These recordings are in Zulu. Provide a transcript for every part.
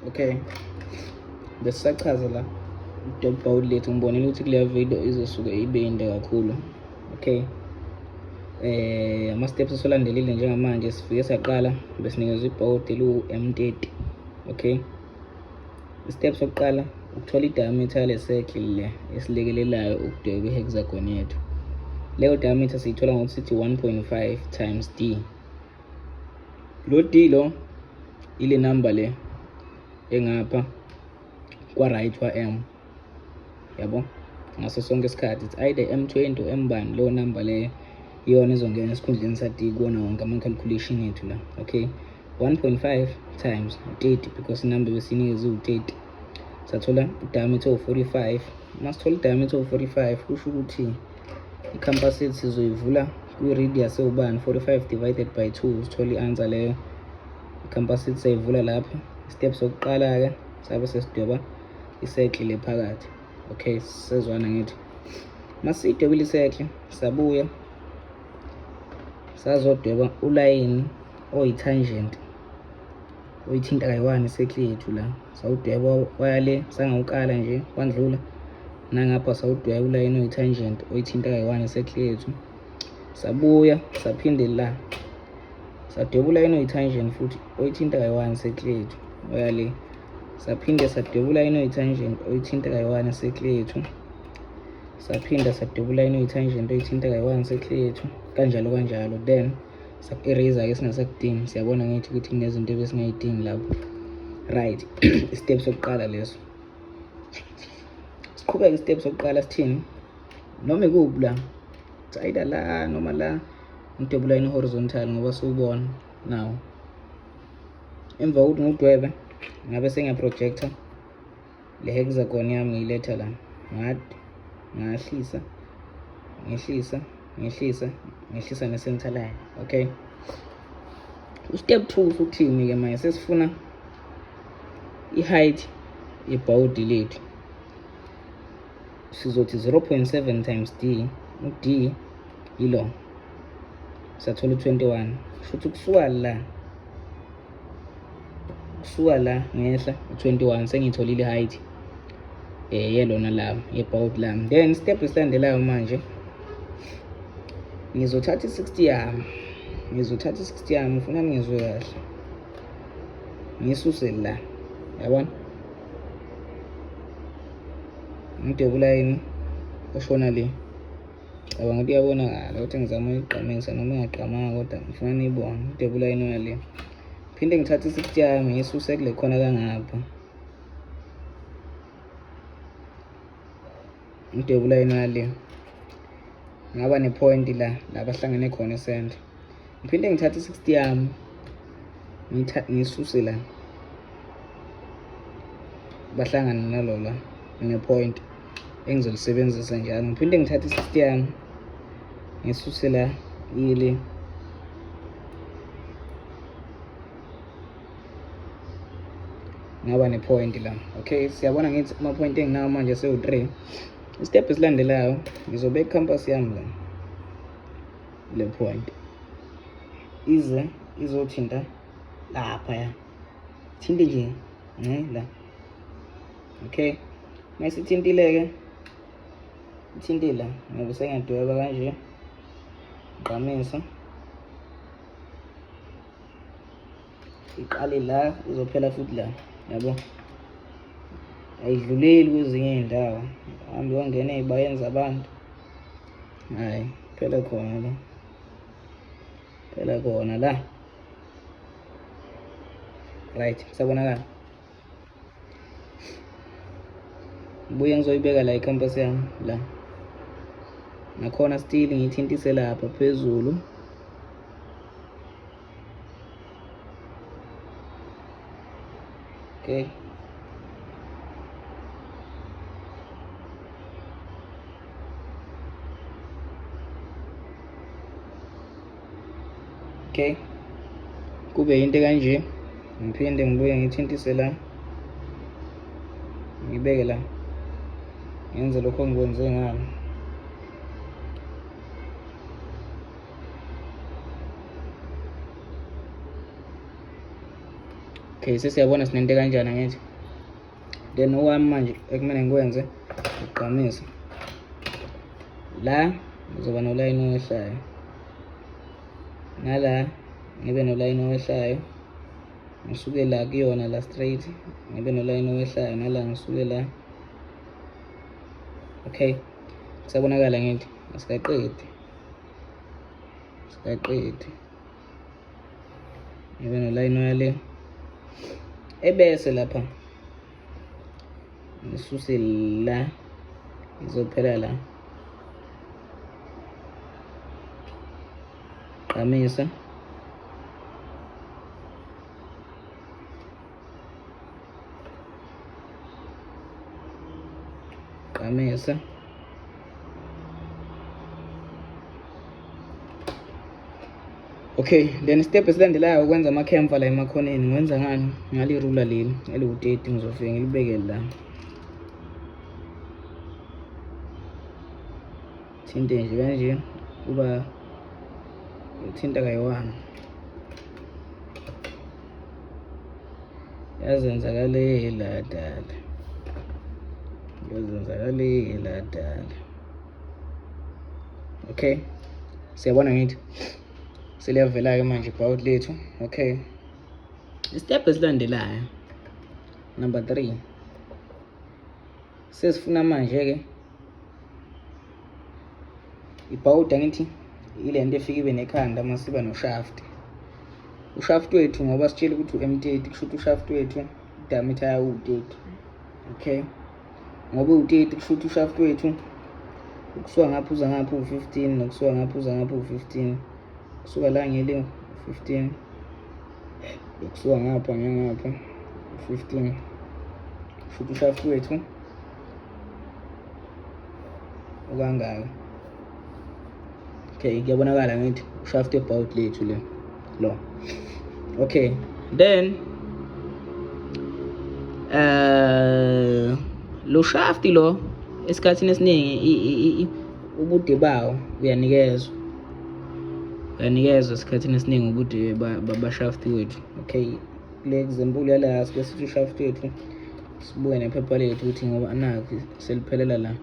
Okay, besisachaza la i-baud lethu. Ngibonile ukuthi kuleya video izosuke ibe yinde kakhulu. Okay, ama-steps esiwalandelile njengamanje, sifike saqala besinikezwa i-baud eliwu-M30. Okay, i-step sokuqala ukuthola i-diameter yale circle le esilekelelayo ukudweba i-hexagon yethu. Leyo diameter siyithola ngokuthi sithi 1.5 times d. Lo d lo ile number le engapha kwa-right wa-M, yabo. Ngaso sonke isikhathi it's either M20 or M bani. Leyo number le iyona izongena esikhundleni sa-d kuwona wonke ama-calculation yethu la. Okay, 1.5 times 30 because inumber besinikezwe u-30. Sathola i-diameter of-45. Masithola i-diameter of-45 kusho ukuthi i-compass yethu sizoyivula kwi-radius ewubani, 45 divided by 2, sithole i-answer leyo. I-compass yethu sayivula lapha. Step sokuqala-ke sabe sesidweba i-circle le phakathi. Okay, sezwana ngithi masiyidwebile i-circle sabuya sazodweba ulayini oyi-tangent oyithinta kayi-1 i-circle yethu la. Sawudweba wayale sangawukala nje kwandlula, nangapha sawudweba ulayini oyi-tangent oyithinta kayi-1 i-circle yethu. Sabuya saphinde la sadweba ulayini oyi-tangent futhi oyithinta kayi-1 i-circle yethu wayale. Saphinde sadweba ulayini oyi-tangent oyithinta kayi-1 i-circle yethu. Saphinda sadweba ulayini oyi-tangent oyithinta kayi-1 i-circle yethu, kanjalo kanjalo. Then saku-eraser-ke singasakudingi. Siyabona ngithi ukuthi kunezinto ebesingayidingi lapho. Right, i-step sokuqala leso. Siqhubeka i-step sokuqala sithini, noma ikuphi la, it's either la noma la, ngidwebe ulayini horizontal ngoba siwubona now. Emva kokuthi ngiwudwebe ngabe sengiyaprojector le hexagon yami, ngiyiletha la, ngahlisa ne-center line. Okay, step 2 futhini-ke manje, sesifuna i-height ye-baud lethu. Sizothi 0.7 times d. u-d yilo, sathola u-21. Futhi kusuka la ngehla u-21 sengiyitholile i-height yelona la ye-baud lami. Then step esilandelayo manje, ngizothatha i-60 yami, ufuna ngizwe kahle, ngisuse la, yabona, ngidwebe ulayini oshona le. Cabanga ukuthi iyabonakala ukuthi ngizama ukuyigqamisa noma ingagqamanga, kodwa ngifuna niyibone. Ngidwebe ulayini wale, phinde ngithathe i-60 yami ngisuse kule khona kangapha, ngidwebe ulayini wale, ngaba ne-point la bahlangene khona e-center. Ngiphinde ngithathe i-60 yami ngisuse la bahlangane nalola ne-point engizolisebenzisa njalo. Ngiphinde ngithathe i-60 yami ngisuse la ile, ngaba ne-point la. Okay, siyabona ngithi ama-point enginawo manje sewu-3. I-step esilandelayo, ngizobeka i-compass yami la le point, ize izothinta lapha ya, thinte nje la. Okay, masithintile-ke, ithinte la, ngoba sengiyadweba kanje, ngigqamisa, iqale la izophela futhi la, yabo. Ayidluleli kwezinye iy'ndawo, hambe wangena ey'bayeni zabantu, hayi, phela khona la. Right, sabonakala. Ngibuye ngizoyibeka la i-compass yami la, nakhona still ngiyithintise lapha phezulu. Okay, kube into kanje. Ngiphinde ngibuye ngithintise la, ngibeke la, ngenze lokho engikwenze ngalo. Okay, sesiyabona sinento kanjani angithi. Then owami manje ekumele ngikwenze ugqamisa la ngizoba nolayini owehlayo, nala ngibe nolayini owehlayo, ngisuke la kuyona la straight ngibe nolayini owehlayo, nala ngisuke la. Okay, kusabonakala ngithi asikaqedi ngibe nolayini oyale, ebese lapha ngisuse la ngizophela la, gqamisa gqamisa. Okay, then step esilandelayo ukwenza amakhemfa la emakhoneni. Ngiwenza ngani? Ngale rula leli eliwu-30 ngizofika ngilibeke la, thinte nje kanje kuba uthinta kayi-1 yazenzakalela dala. Okay, siyabona ngithi seliyavela-ke manje ibhawuti lethu. Okay, istep esilandelayo number 3, sesifuna manje-ke ibhawuti angithi ile nto efika ibe nekhanda masiba noshaft. Ushaft wethu ngoba sitshele ukuthi u-M30 kusho ukuthi ushaft wethu diameter yawo u-30. Okay, ngoba u-30 kusho ukuthi ushaft wethu ukusuka ngapha uza ngapha u-15 nokusuka ngapha uza ngapha u-15, kusuka la ngele u-15 nokusuka ngapha ngengapha u-15, kusho ukuthi ushaft wethu ukangaka. Okay, kuyabonakala ngithi ushaft ebhawuti lethu lo. Okay, then lo shaft lo esikhathini esiningi ubude bawo uyanikezwa esikhathini esiningi ubude ba-shaft wethu. Okay, kule example yala sike sithi ushaft wethu sibuke nephepha lethu ukuthi ngoba nakho seliphelela la,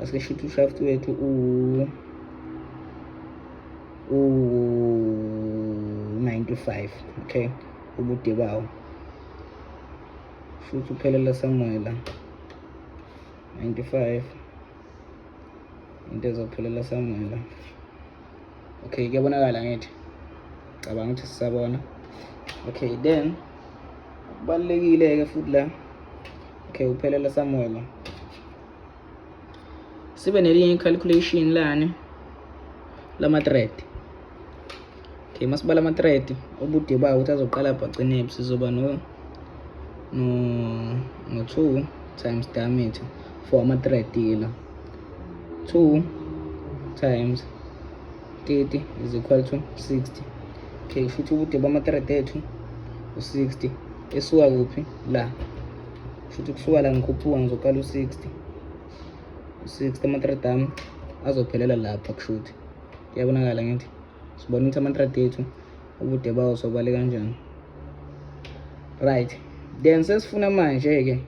asike shithi ushaft wethu u-95. Okay, ubude bawo futhi uphelela somewhere la 95, into ezophelela somewhere la. Okay, kuyabonakala ngithi, cabanga ukuthi sisabona. Okay, then kubalulekile-ke futhi la, okay, uphelela somewhere la. Sibe nelinye i-calculation lani lama-thread. Okay, masibala ama-thread ubude bawo ukuthi azoqala lapha agcinephi, sizoba no 2 times diameter for ama-thread la. 2 times 30 is equal to 60. Okay, futhi ubude bama-thread ethu u-60 esuka kuphi la, futhi kusuka la ngikhuphuka ngizoqala u-60 ama-thread ami azophelela lapha kushuthi. Kuyabonakala ngithi sibona ukuthi ama-thread ethu ubude bawo sobale kanjani. Right, then sesifuna manje-ke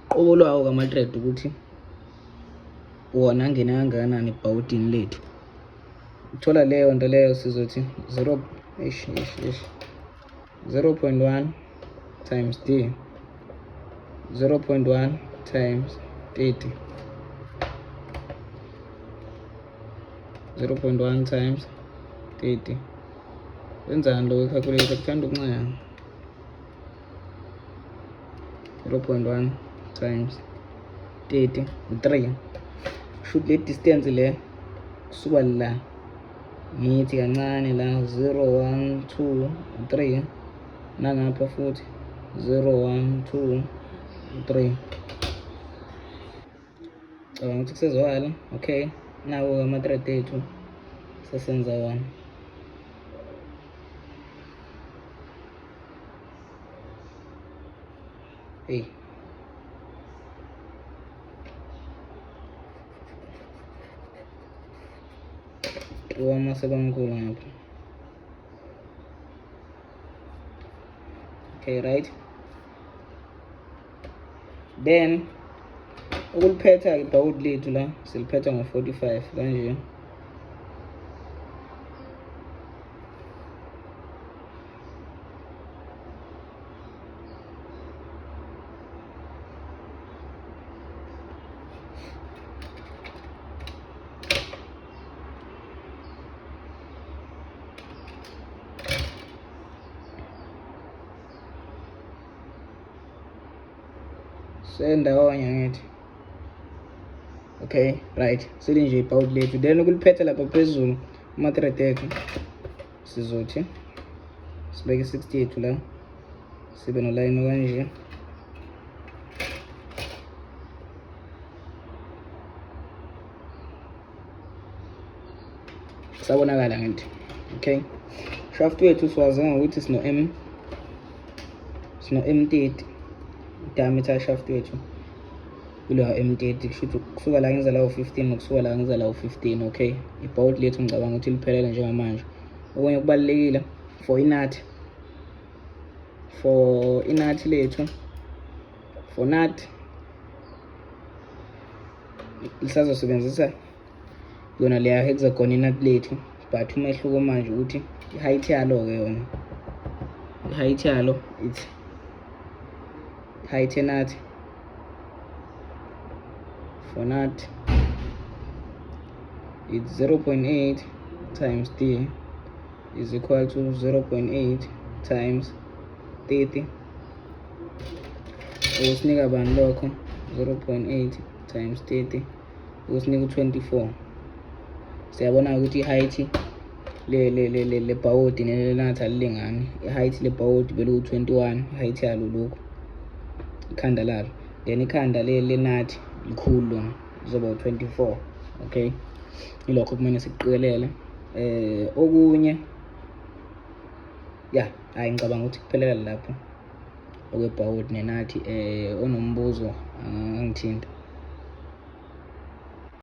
uqobo lwawo kama-thread ukuthi wona angene kangakanani ebhawudini lethu. Uthola leyo nto leyo sizothi 0.1 times D, 0.1 times 30, 0.1 times 30. Wenzani lo calculator, kuthanda ukuncane. 0.1 times 30 u-3. Shoot le distance le kusuka la ngithi kancane la 0 1 2 3, nangapha futhi 0 1 2 3. Cabanga ukuthi kusezwakala. Okay, nawo ama-thread ethu sesenza wona. Hey, wama sebamkhulu ngapha. Okay, right. Then ukuliphetha ibhawudi lethu la siliphetha ngo-45 kanje. Sendawonye ngithi. Okay, right. Silinje ibhawudi lethu. Then ukuliphetha lapha phezulu ama-thread ethu sizothi sibeke 60 yethu la, sibe nolayini kanje. Sabonakala ngithi. Okay, shaft wethu siwazi ngokuthi sino M30 diameter shaft wethu kuleyo M30, kusho kusuka la ngiza la u-15 nokusuka la ngiza la u-15. Okay, ibhawudi lethu ngicabanga ukuthi liphelele njengamanje. Okunye kubalulekile for inut lethu, for nut lisazosebenzisa yona leya hexagon inut lethu, but umehluko manje ukuthi i-height yalo ke yona, i-height yalo it's height enut. For nut it's 0.8 times D is equal to 0.8 times 30. Ukusinika bani lokho? 0.8 times 30 ukusinika 24. Siyabona ukuthi i-height le bhawudi nelenut alilingani. I-height le bhawudi belu 21, i-height yalo lokho ikhanda lalo, then ikhanda le-nut likhulu lona lizoba u-24. Okay, ilokho kumele sikuqikelele. Okunye ya hayi ngicabanga ukuthi kuphelela lapho okwebhawudi nenathi. Onombuzo angangithinta.